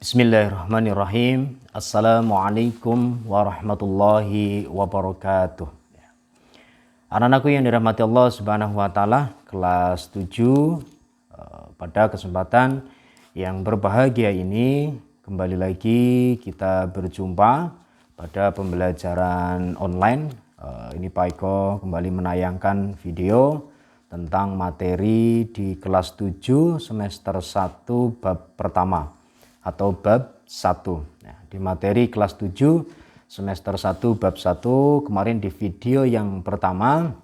Bismillahirrahmanirrahim. Assalamualaikum warahmatullahi wabarakatuh. Anak-anakku yang dirahmati Allah Subhanahu wa taala, kelas 7, pada kesempatan yang berbahagia ini kembali lagi kita berjumpa pada pembelajaran online. Ini Pak Eko kembali menayangkan video tentang materi di kelas 7 semester 1 bab pertama atau bab 1. Nah, di materi kelas 7 semester 1 bab 1 kemarin di video yang pertama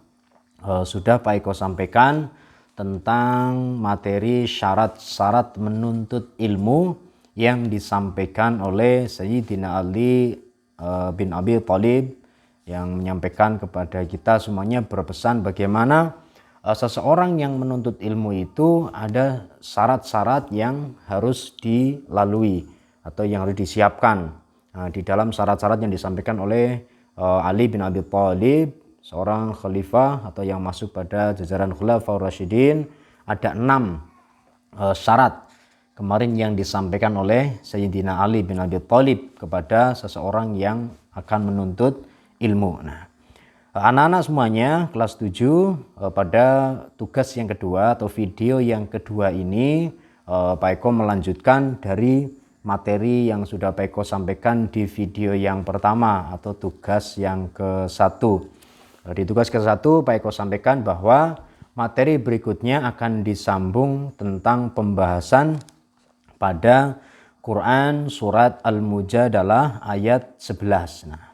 sudah Pak Eko sampaikan tentang materi syarat-syarat menuntut ilmu yang disampaikan oleh Sayyidina Ali bin Abi Thalib, yang menyampaikan kepada kita semuanya berpesan bagaimana seseorang yang menuntut ilmu itu ada syarat-syarat yang harus dilalui atau yang harus disiapkan. Nah, di dalam syarat-syarat yang disampaikan oleh Ali bin Abi Thalib, seorang khalifah atau yang masuk pada jajaran Khulafaur Rasyidin, ada 6 syarat kemarin yang disampaikan oleh Sayyidina Ali bin Abi Thalib kepada seseorang yang akan menuntut ilmu. Nah, anak-anak semuanya kelas 7 pada tugas yang kedua atau video yang kedua ini Pak Eko melanjutkan dari materi yang sudah Pak Eko sampaikan di video yang pertama atau tugas yang ke-1. Di tugas ke-1 Pak Eko sampaikan bahwa materi berikutnya akan disambung tentang pembahasan pada Quran surat Al-Mujadalah ayat 11. Nah,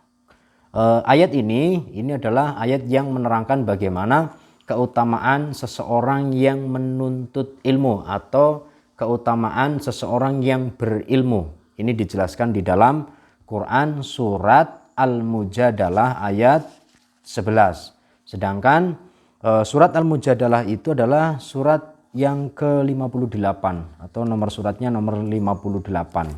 ayat ini adalah ayat yang menerangkan bagaimana keutamaan seseorang yang menuntut ilmu atau keutamaan seseorang yang berilmu. Ini dijelaskan di dalam Quran surat Al-Mujadalah ayat 11. Sedangkan surat Al-Mujadalah itu adalah surat yang ke-58 atau nomor suratnya nomor 58.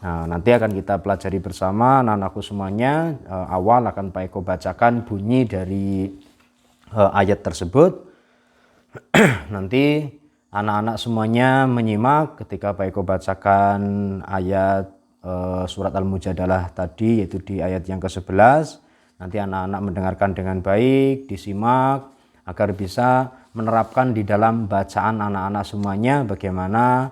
Nah, nanti akan kita pelajari bersama anak-anakku semuanya. Awal akan Pak Eko bacakan bunyi dari ayat tersebut. Nanti anak-anak semuanya menyimak ketika Pak Eko bacakan ayat surat Al-Mujadalah tadi, yaitu di ayat yang ke-11. Nanti anak-anak mendengarkan dengan baik, disimak agar bisa menerapkan di dalam bacaan anak-anak semuanya bagaimana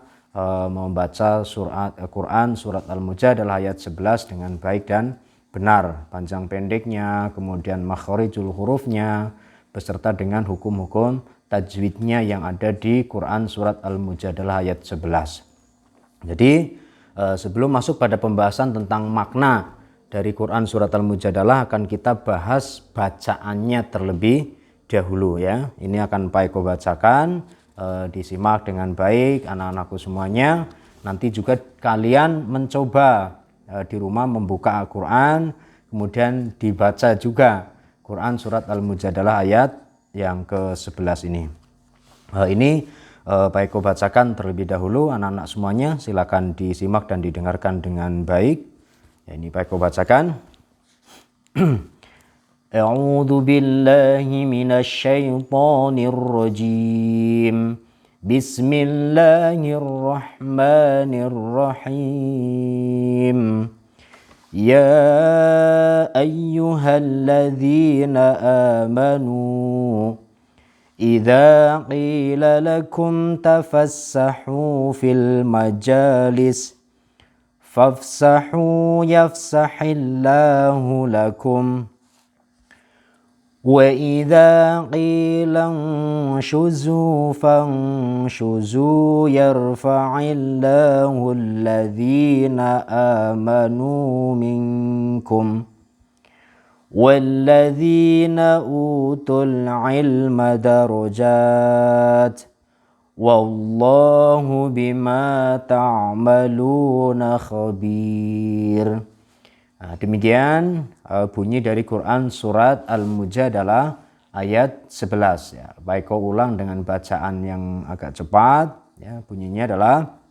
membaca surat Al-Quran surat Al-Mujadalah ayat 11 dengan baik dan benar, panjang pendeknya, kemudian makharijul hurufnya, beserta dengan hukum-hukum tajwidnya yang ada di Quran surat Al-Mujadalah ayat 11. Jadi sebelum masuk pada pembahasan tentang makna dari Quran surat Al-Mujadalah, akan kita bahas bacaannya terlebih dahulu ya. Ini akan Pak Eko bacakan. Disimak dengan baik anak-anakku semuanya. Nanti juga kalian mencoba di rumah membuka Al-Quran, kemudian dibaca juga Quran surat Al-Mujadalah ayat yang ke-11 ini. Ini Pak Eko bacakan terlebih dahulu, anak-anak semuanya silakan disimak dan didengarkan dengan baik. Ya, ini Pak Eko bacakan. A'udzu billahi minasy syaithanir rajim. Bismillahirrahmanirrahim. Ya ayyuhalladzina amanu idza qila lakum tafassahu fil majalis fafsahu yafsahillahu lakum. وَإِذَا قِيلَ انشُزُوا فَانشُزُوا يَرْفَعِ اللَّهُ الَّذِينَ آمَنُوا مِنكُمْ وَالَّذِينَ أُوتُوا الْعِلْمَ دَرَجَاتٍ وَاللَّهُ بِمَا تَعْمَلُونَ خَبِيرٌ. Nah, demikian bunyi dari Quran surat Al-Mujadalah ayat 11 ya. Baik, kau ulang dengan bacaan yang agak cepat ya. Bunyinya adalah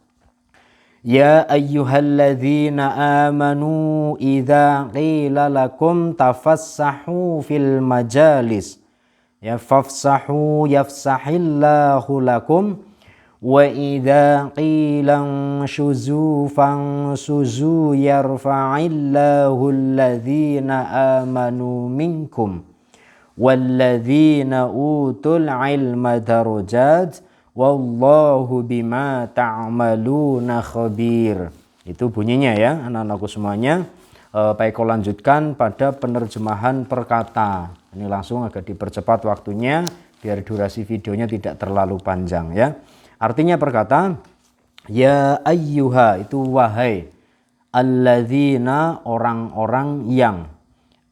Ya ayyuhalladzina amanu idza qila lakum tafassahu fil majalis ya fafsahu yafsahillahu lakum Wa idza qila shuzu fansuzu yarfa'illahu alladhina amanu minkum walladzina utul ilma darajat wallahu bima ta'maluna khabir. Itu bunyinya ya anak-anakku semuanya. Pak Eko lanjutkan pada penerjemahan perkata. Ini langsung agak dipercepat waktunya biar durasi videonya tidak terlalu panjang ya. Artinya perkata, ya ayyuha itu wahai, alladzina orang-orang yang,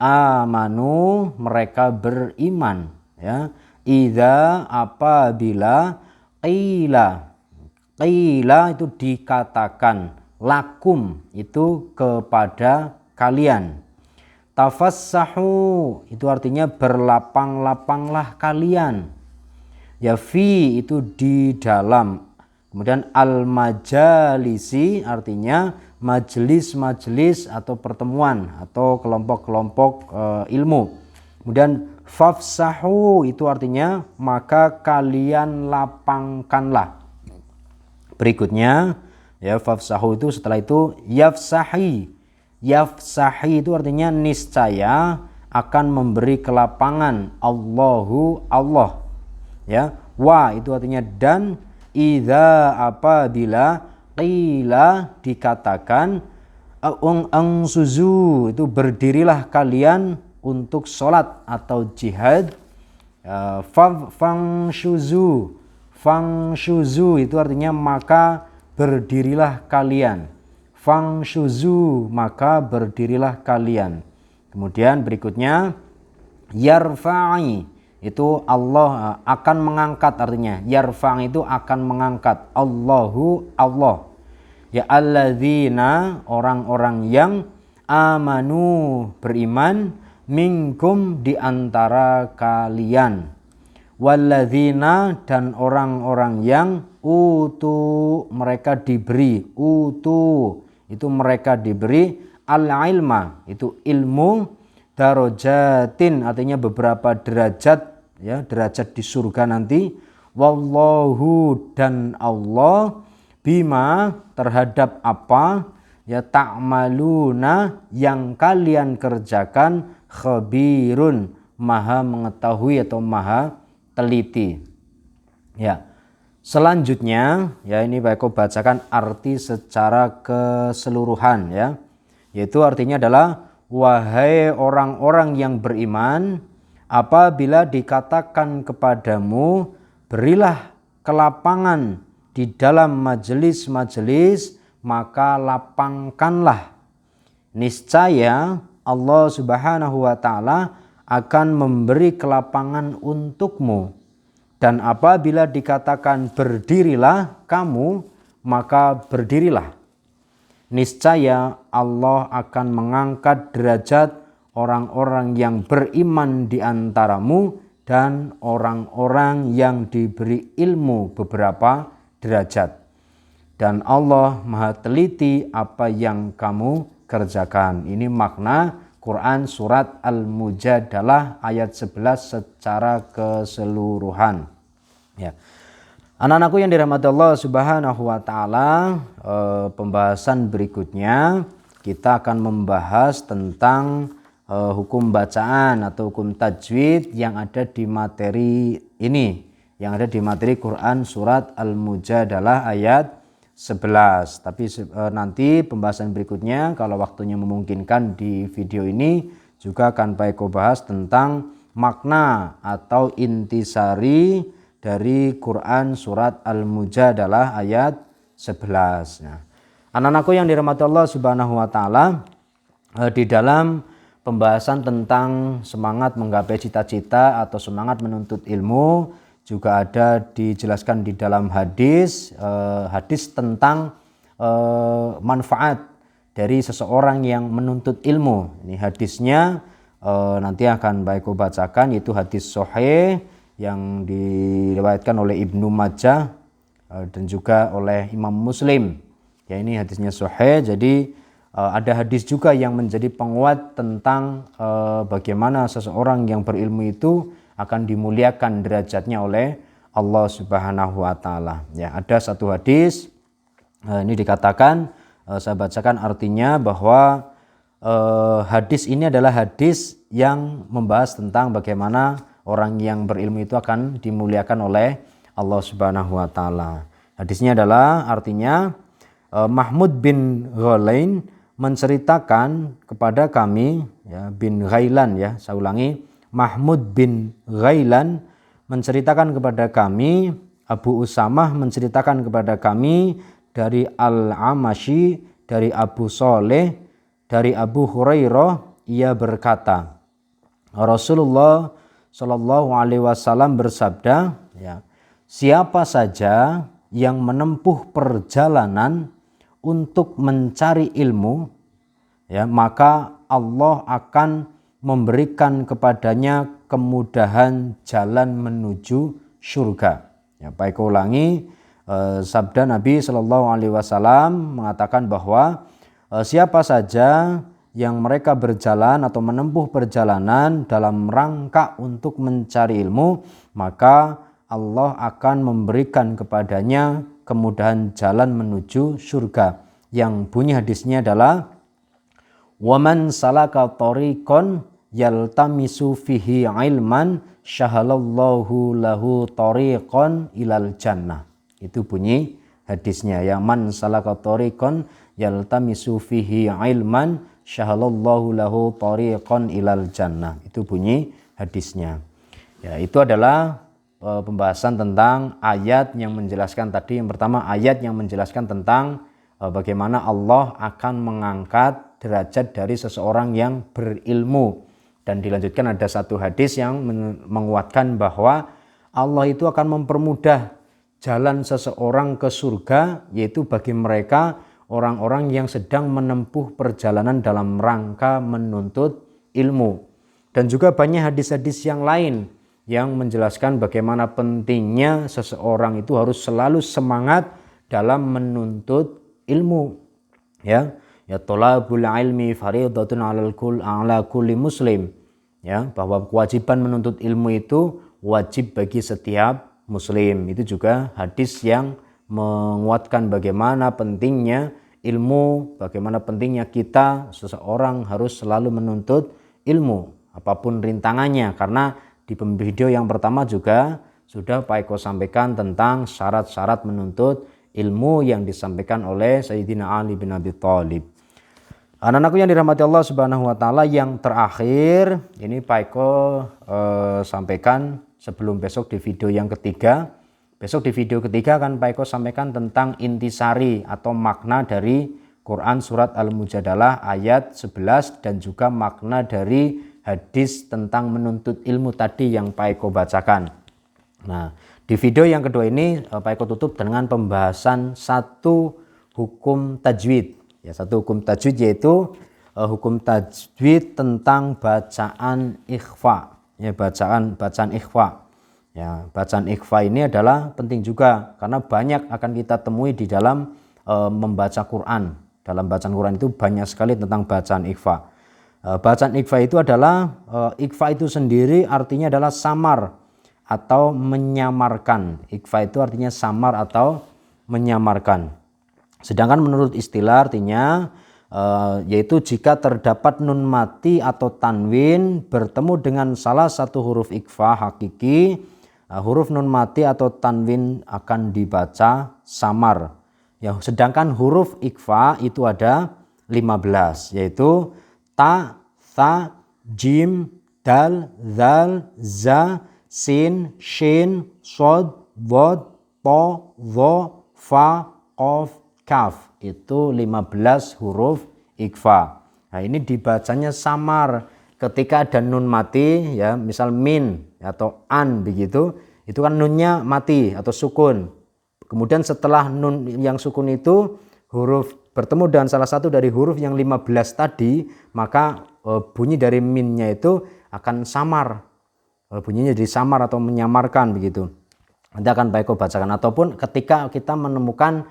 amanu mereka beriman ya. Idza apabila qila itu dikatakan, lakum itu kepada kalian, tafassahu itu artinya berlapang-lapanglah kalian. Ya fi itu di dalam. Kemudian al-majalisi artinya majelis-majelis atau pertemuan atau kelompok-kelompok ilmu. Kemudian fafsahu itu artinya maka kalian lapangkanlah. Berikutnya ya fafsahu itu setelah itu yafsahi. Yafsahi itu artinya niscaya akan memberi kelapangan Allahu Allah. Ya, wa itu artinya dan, idza apabila qila dikatakan angsuzu itu berdirilah kalian untuk sholat atau jihad. Fangshuzu itu artinya maka berdirilah kalian. Fangshuzu maka berdirilah kalian. Kemudian berikutnya yarfa'i itu Allah akan mengangkat, artinya yarfa' itu akan mengangkat, Allahu Allah. Ya alladzina orang-orang yang amanu beriman, minkum di antara kalian, walladzina dan orang-orang yang utu mereka diberi, utu itu mereka diberi al-ilma itu ilmu, darajatin artinya beberapa derajat ya, derajat di surga nanti, wallahu dan Allah, bima terhadap apa ya ta'maluna yang kalian kerjakan, khabirun maha mengetahui atau maha teliti. Ya. Selanjutnya ya ini Pak Eko bacakan arti secara keseluruhan ya. Yaitu artinya adalah wahai orang-orang yang beriman, apabila dikatakan kepadamu berilah kelapangan di dalam majelis-majelis, maka lapangkanlah. Niscaya Allah Subhanahu wa taala akan memberi kelapangan untukmu. Dan apabila dikatakan berdirilah kamu, maka berdirilah. Niscaya Allah akan mengangkat derajat orang-orang yang beriman di antaramu dan orang-orang yang diberi ilmu beberapa derajat. Dan Allah maha teliti apa yang kamu kerjakan. Ini makna Quran surat Al-Mujadalah ayat 11 secara keseluruhan. Ya. Anak-anakku yang dirahmati Allah Subhanahu wa taala, pembahasan berikutnya kita akan membahas tentang hukum bacaan atau hukum tajwid yang ada di materi ini, yang ada di materi Quran surat Al-Mujadalah ayat 11. Tapi nanti pembahasan berikutnya kalau waktunya memungkinkan di video ini juga akan Pak Eko bahas tentang makna atau intisari dari Quran surat Al-Mujadalah ayat 11. Nah, anak-anakku yang dirahmati Allah Subhanahu wa taala, di dalam pembahasan tentang semangat menggapai cita-cita atau semangat menuntut ilmu juga ada dijelaskan di dalam hadis tentang manfaat dari seseorang yang menuntut ilmu. Ini hadisnya nanti akan Pak Eko bacakan, yaitu hadis sahih yang diriwayatkan oleh Ibnu Majah dan juga oleh Imam Muslim. Ya, ini hadisnya sahih. Jadi ada hadis juga yang menjadi penguat tentang bagaimana seseorang yang berilmu itu akan dimuliakan derajatnya oleh Allah Subhanahu wa taala. Ya, ada satu hadis ini dikatakan, saya bacakan artinya bahwa hadis ini adalah hadis yang membahas tentang bagaimana orang yang berilmu itu akan dimuliakan oleh Allah Subhanahu wa taala. Hadisnya adalah artinya Mahmud bin Ghailan menceritakan kepada kami, ya, bin Ghailan, ya, saya ulangi, Mahmud bin Ghailan menceritakan kepada kami, Abu Usamah menceritakan kepada kami dari Al-Amashi, dari Abu Soleh, dari Abu Hurairah, ia berkata, Rasulullah Shallallahu Alaihi Wasallam bersabda, ya, siapa saja yang menempuh perjalanan untuk mencari ilmu, ya, maka Allah akan memberikan kepadanya kemudahan jalan menuju surga. Ya, baik ulangi, sabda Nabi Shallallahu Alaihi Wasallam mengatakan bahwa siapa saja yang mereka berjalan atau menempuh perjalanan dalam rangka untuk mencari ilmu, maka Allah akan memberikan kepadanya kemudahan jalan menuju surga. Yang bunyi hadisnya adalah waman salaka tariqan yaltamisu fihi ilman syahalallahu lahu tariqan ilal jannah. Itu bunyi hadisnya, ya, man salaka tariqan yaltamisu fihi ilman syahalallahu lahu tariqan ilal jannah. Itu bunyi hadisnya. Ya, itu adalah pembahasan tentang ayat yang menjelaskan tadi. Yang pertama, ayat yang menjelaskan tentang bagaimana Allah akan mengangkat derajat dari seseorang yang berilmu. Dan dilanjutkan ada satu hadis yang menguatkan bahwa Allah itu akan mempermudah jalan seseorang ke surga, yaitu bagi mereka orang-orang yang sedang menempuh perjalanan dalam rangka menuntut ilmu. Dan juga banyak hadis-hadis yang lain yang menjelaskan bagaimana pentingnya seseorang itu harus selalu semangat dalam menuntut ilmu. Ya, thalabul ilmi fardhatun 'ala kulli muslim. Ya, bahwa kewajiban menuntut ilmu itu wajib bagi setiap muslim. Itu juga hadis yang menguatkan bagaimana pentingnya ilmu, bagaimana pentingnya kita seseorang harus selalu menuntut ilmu apapun rintangannya. Karena di video yang pertama juga sudah Pak Eko sampaikan tentang syarat-syarat menuntut ilmu yang disampaikan oleh Sayyidina Ali bin Abi Thalib. Anak-anakku yang dirahmati Allah Subhanahu wa taala, yang terakhir ini Pak Eko sampaikan sebelum besok di video yang ketiga. Besok di video ketiga akan Pak Eko sampaikan tentang intisari atau makna dari Quran surat Al-Mujadalah ayat 11 dan juga makna dari hadis tentang menuntut ilmu tadi yang Pak Eko bacakan. Nah, di video yang kedua ini Pak Eko tutup dengan pembahasan satu hukum tajwid. Ya, satu hukum tajwid yaitu hukum tajwid tentang bacaan ikhfa. Ya, bacaan ikhfa. Ya, bacaan ikhfa ini adalah penting juga karena banyak akan kita temui di dalam membaca Quran. Dalam bacaan Quran itu banyak sekali tentang bacaan ikhfa. Bacaan ikhfa itu adalah ikhfa itu sendiri artinya adalah samar atau menyamarkan. Ikhfa itu artinya samar atau menyamarkan. Sedangkan menurut istilah artinya yaitu jika terdapat nun mati atau tanwin bertemu dengan salah satu huruf ikhfa hakiki, huruf nun mati atau tanwin akan dibaca samar. Ya, sedangkan huruf ikhfa itu ada 15, yaitu ta, tha, jim, dal, zal, za, sin, shin, shod, dhad, to, dho, fa, qaf, kaf. Itu 15 huruf ikhfa. Nah, ini dibacanya samar ketika ada nun mati, ya, misal min atau an begitu, itu kan nunnya mati atau sukun. Kemudian setelah nun yang sukun itu huruf bertemu dengan salah satu dari huruf yang 15 tadi, maka bunyi dari minnya itu akan samar. Bunyinya jadi samar atau menyamarkan begitu. Nanti akan Pak Eko bacakan. Ataupun ketika kita menemukan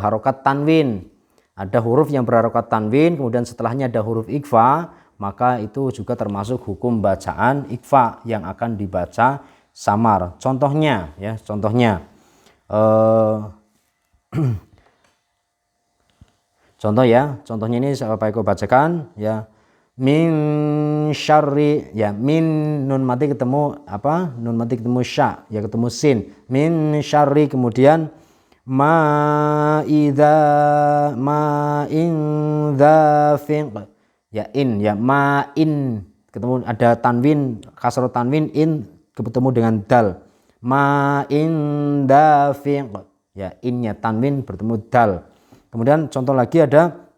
harokat tanwin, ada huruf yang berharokat tanwin, kemudian setelahnya ada huruf ikhfa, maka itu juga termasuk hukum bacaan ikhfa yang akan dibaca samar. Contohnya ya, contohnya contoh ya, contohnya ini Pak Eko bacakan ya. Min syarri ya, min nun mati ketemu apa? Nun mati ketemu sya ya, ketemu sin. Min syarri, kemudian ma in dzafin ya, in ya, ma in ketemu ada tanwin, kasroh tanwin, in ketemu dengan dal. Ma in dzafin ya, innya tanwin bertemu dal. Kemudian contoh lagi ada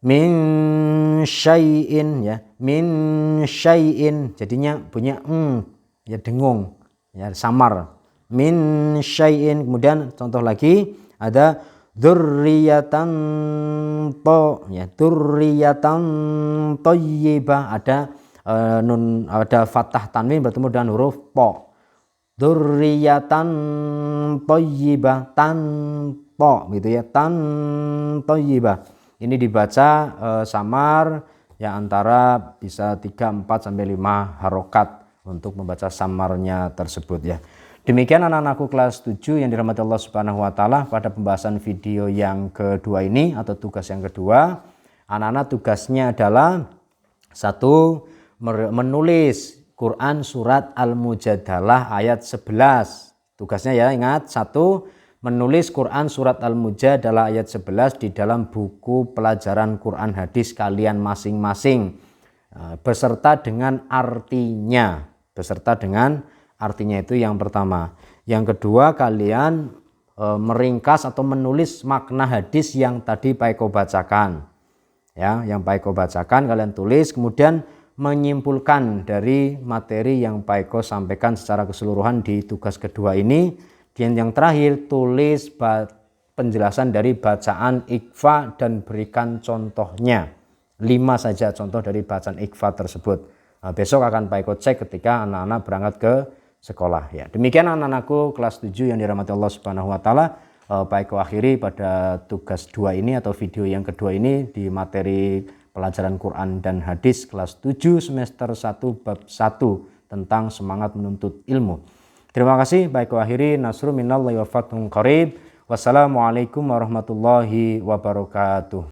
min syai'in ya, min syai'in jadinya punya ya, dengung ya, samar. Min syai'in. Kemudian contoh lagi ada dzurriyatan ya, dzurriyatan thayyibah, ada nun, ada fathah tanwin bertemu dengan huruf po. Dzurriyatan thayyibah, tan po gitu ya, tan thayyibah. Ini dibaca samar ya, antara bisa 3, 4 sampai 5 harokat untuk membaca samarnya tersebut ya. Demikian anak-anakku kelas 7 yang dirahmati Allah Subhanahu wa taala, pada pembahasan video yang kedua ini atau tugas yang kedua. Anak-anak tugasnya adalah 1. Menulis Quran surat Al-Mujadalah ayat 11. Tugasnya ya, ingat, 1. Menulis Quran surat Al-Mujadalah ayat 11 di dalam buku pelajaran Quran hadis kalian masing-masing, beserta dengan artinya. Beserta dengan artinya, itu yang pertama. Yang kedua, kalian meringkas atau menulis makna hadis yang tadi Pak Eko bacakan. Ya, yang Pak Eko bacakan kalian tulis, kemudian menyimpulkan dari materi yang Pak Eko sampaikan secara keseluruhan di tugas kedua ini. Dan yang terakhir, tulis penjelasan dari bacaan ikhfa dan berikan contohnya. 5 saja contoh dari bacaan ikhfa tersebut. Besok akan Pak Eko cek ketika anak-anak berangkat ke sekolah ya. Demikian anak-anakku kelas 7 yang dirahmati Allah Subhanahu wa taala. Pak Eko akhiri pada tugas 2 ini atau video yang kedua ini di materi pelajaran Quran dan hadis kelas 7 semester 1 bab 1 tentang semangat menuntut ilmu. Terima kasih. Pak Eko akhiri. Nasrun minallahi wa fathun qarib. Wassalamualaikum warahmatullahi wabarakatuh.